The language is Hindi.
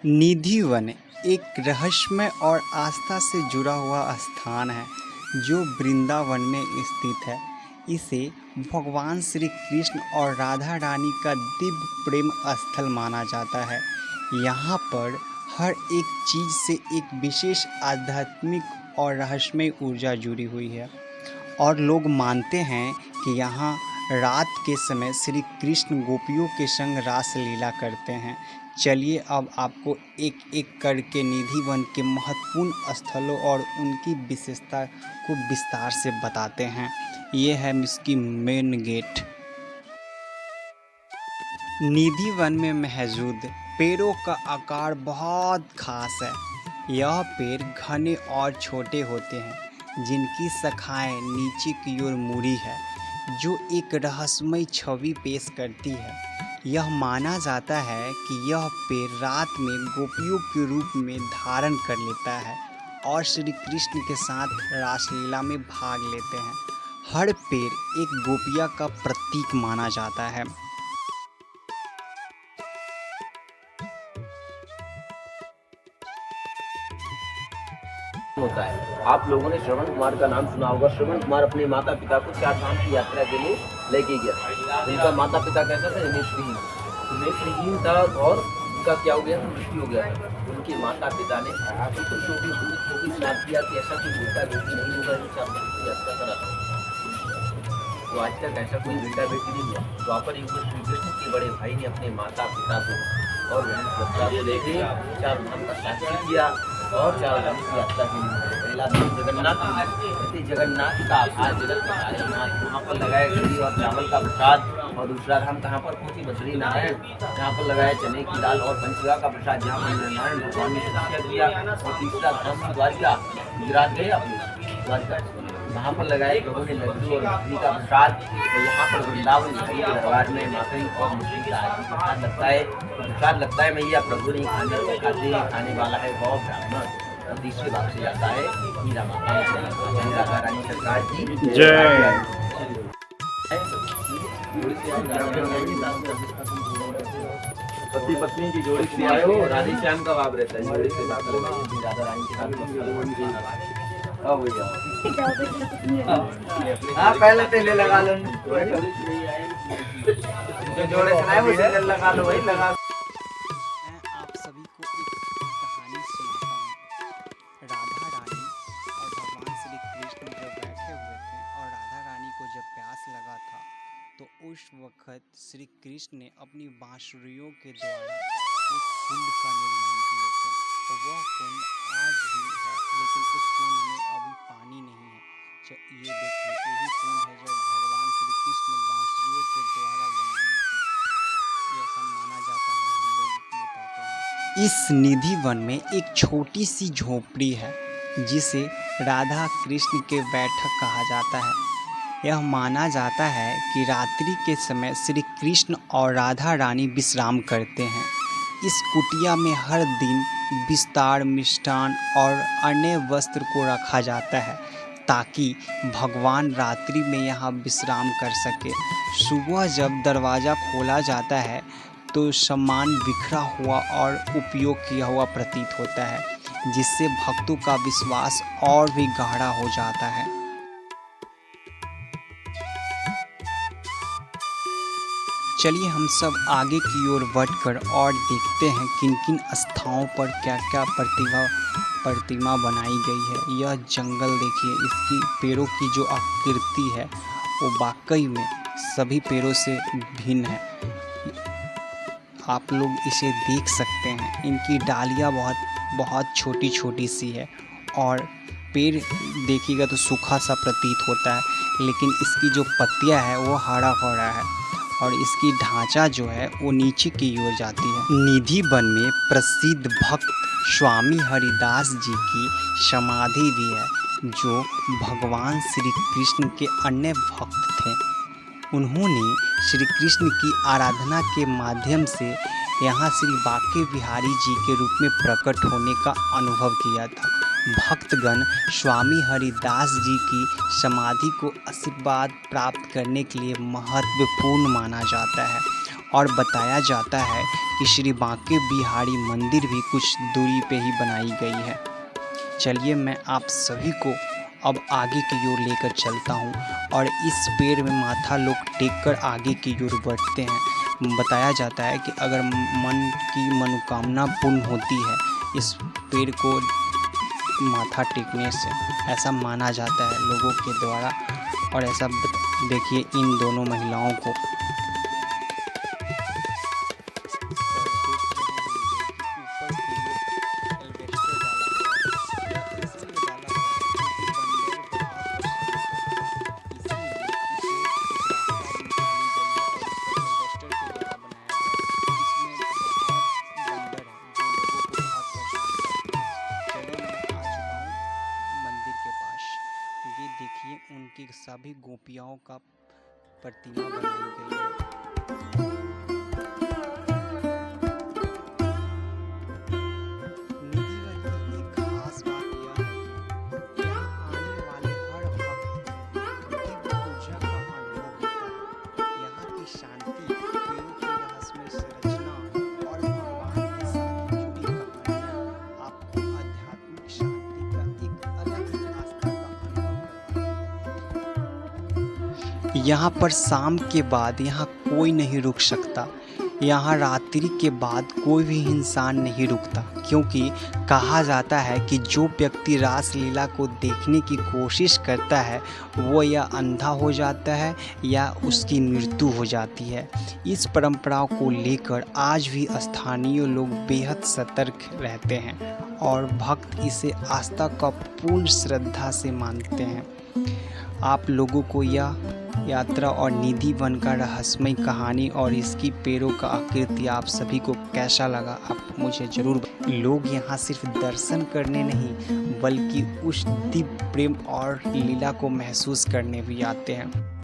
निधि वन एक रहस्यमय और आस्था से जुड़ा हुआ स्थान है जो वृंदावन में स्थित है। इसे भगवान श्री कृष्ण और राधा रानी का दिव्य प्रेम स्थल माना जाता है। यहाँ पर हर एक चीज़ से एक विशेष आध्यात्मिक और रहस्यमय ऊर्जा जुड़ी हुई है और लोग मानते हैं कि यहाँ रात के समय श्री कृष्ण गोपियों के संग रास लीला करते हैं। चलिए अब आपको एक एक करके निधि वन के महत्वपूर्ण स्थलों और उनकी विशेषता को विस्तार से बताते हैं। ये है इसकी मेन गेट। निधि वन में मौजूद पेड़ों का आकार बहुत खास है। यह पेड़ घने और छोटे होते हैं जिनकी शाखाएं नीचे की ओर मुड़ी है, जो एक रहस्यमय छवि पेश करती है। यह माना जाता है कि यह पेड़ रात में गोपियों के रूप में धारण कर लेता है और श्री कृष्ण के साथ रासलीला में भाग लेते हैं। हर पेड़ एक गोपिया का प्रतीक माना जाता है। होता है। आप लोगों ने श्रवण कुमार का नाम सुना होगा। श्रवण कुमार अपने माता पिता को 4 धाम की यात्रा के लिए लेके गया। उनका माता पिता कैसा था? नेत्रहीन था और उनका क्या हो गया था? मृत्यु हो गया था। उनके माता पिता ने उनको छोटी श्राप दिया कि ऐसा कोई बेटा बेटी नहीं होगा जो 4 धाम की यात्रा करा। तो आज तक ऐसा कोई बेटा बेटी नहीं हुआ। द्वापर युग में श्री कृष्ण के बड़े भाई ने अपने माता पिता को और बच्चा को लेके 4 धाम का साक्षी किया और 4 धाम की यात्रा की। पहला धाम जगन्नाथ का आभार जगत का नाथ, वहाँ पर लगाया घी और चावल का प्रसाद। और दूसरा धाम कहाँ पर पहुंची? बद्री नारायण, जहाँ पर लगाया चने की दाल और पंचगा का प्रसाद, जहाँ पर नारायण भगवान ने तपस्या किया। और तीसरा धाम द्वारिका, गुजरात गए आप लोग? द्वारिका, वहाँ पर लगाए प्रभु ने लड्डू और बकरी का प्रसाद। तो यहाँ पर वृंदावन के दरबार में माखन और मुश्किल का प्रसाद लगता है। प्रसाद लगता है मैया प्रभु नहीं खाने वाला है गौ ब्राह्मण। और तीसरे भाग से जाता है मीरा माता, राधा रानी सरकार की जय। पति पत्नी की जोड़ी से आए हो। राधे श्याम का भाव रहता है जोड़ी से राधा रानी के साथ। हाँ पहले तेले लगा लो, जो जोड़े सुनाए वो तेल लगा लो, वही लगा। मैं आप सभी को एक कहानी सुनाता हूँ। राधा रानी और भगवान श्री कृष्ण जब बैठे हुए थे और राधा रानी को जब प्यास लगा था तो उस वक्त श्री कृष्ण ने अपनी बांसुरियों के द्वारा एक कुंड का निर्माण किया था। तो वह कुंड आज भी है, लेकिन उस कुंड में अभी पानी नहीं है। ये देखिए, यही कुंड है जो भगवान श्री कृष्ण ने बांसुरियों के द्वारा बनाई थी। ऐसा माना जाता है, यहाँ लोग बताते हैं। इस निधि वन में एक छोटी सी झोपड़ी है जिसे राधा कृष्ण के बैठक कहा जाता है। यह माना जाता है कि रात्रि के समय श्री कृष्ण और राधा रानी विश्राम करते हैं। इस कुटिया में हर दिन विस्तार, मिष्ठान और अन्य वस्त्र को रखा जाता है ताकि भगवान रात्रि में यहाँ विश्राम कर सके। सुबह जब दरवाज़ा खोला जाता है तो सामान बिखरा हुआ और उपयोग किया हुआ प्रतीत होता है, जिससे भक्तों का विश्वास और भी गहरा हो जाता है। चलिए हम सब आगे की ओर बढ़कर और देखते हैं किन किन स्थानों पर क्या क्या प्रतिमा बनाई गई है। यह जंगल देखिए, इसकी पेड़ों की जो आकृति है वो वाकई में सभी पेड़ों से भिन्न है। आप लोग इसे देख सकते हैं, इनकी डालियाँ बहुत छोटी छोटी सी है और पेड़ देखिएगा तो सूखा सा प्रतीत होता है, लेकिन इसकी जो पत्तियाँ है वो हरा भरा है और इसकी ढांचा जो है वो नीचे की ओर जाती है। निधि वन में प्रसिद्ध भक्त स्वामी हरिदास जी की समाधि भी है, जो भगवान श्री कृष्ण के अन्य भक्त थे। उन्होंने श्री कृष्ण की आराधना के माध्यम से यहाँ श्री बांके बिहारी जी के रूप में प्रकट होने का अनुभव किया था। भक्तगण स्वामी हरिदास जी की समाधि को आशीर्वाद प्राप्त करने के लिए महत्वपूर्ण माना जाता है और बताया जाता है कि श्री बांके बिहारी मंदिर भी कुछ दूरी पे ही बनाई गई है। चलिए मैं आप सभी को अब आगे की ओर लेकर चलता हूँ और इस पेड़ में माथा लोग टेक कर आगे की ओर बढ़ते हैं। बताया जाता है कि अगर मन की मनोकामना पूर्ण होती है इस पेड़ को माथा टेकने से, ऐसा माना जाता है लोगों के द्वारा। और ऐसा देखिए इन दोनों महिलाओं को देखिए उनकी सभी गोपियाओं का प्रतिमा बनाई गई है। निधि वाली एक खास बात यह है कि यहाँ आने वाले हर भक्त दिव्य ऊर्जा का अनुभव होता है। यहाँ की शांति, पेड़ों की रहस्यमय संरचना और भगवान के साथ जुड़ी कहानियाँ आपको आध्यात्मिक शांति का एक अलग ही आस्था का अनुभव करवाती है। यहाँ पर शाम के बाद यहाँ कोई नहीं रुक सकता। यहाँ रात्रि के बाद कोई भी इंसान नहीं रुकता, क्योंकि कहा जाता है कि जो व्यक्ति रासलीला को देखने की कोशिश करता है वो या अंधा हो जाता है या उसकी मृत्यु हो जाती है। इस परंपरा को लेकर आज भी स्थानीय लोग बेहद सतर्क रहते हैं और भक्त इसे आस्था का पूर्ण श्रद्धा से मानते हैं। आप लोगों को यह यात्रा और निधि वन का रहस्यमय कहानी और इसकी पेड़ों का आकृति आप सभी को कैसा लगा, आप मुझे ज़रूर। लोग यहाँ सिर्फ दर्शन करने नहीं बल्कि उस दिव्य प्रेम और लीला को महसूस करने भी आते हैं।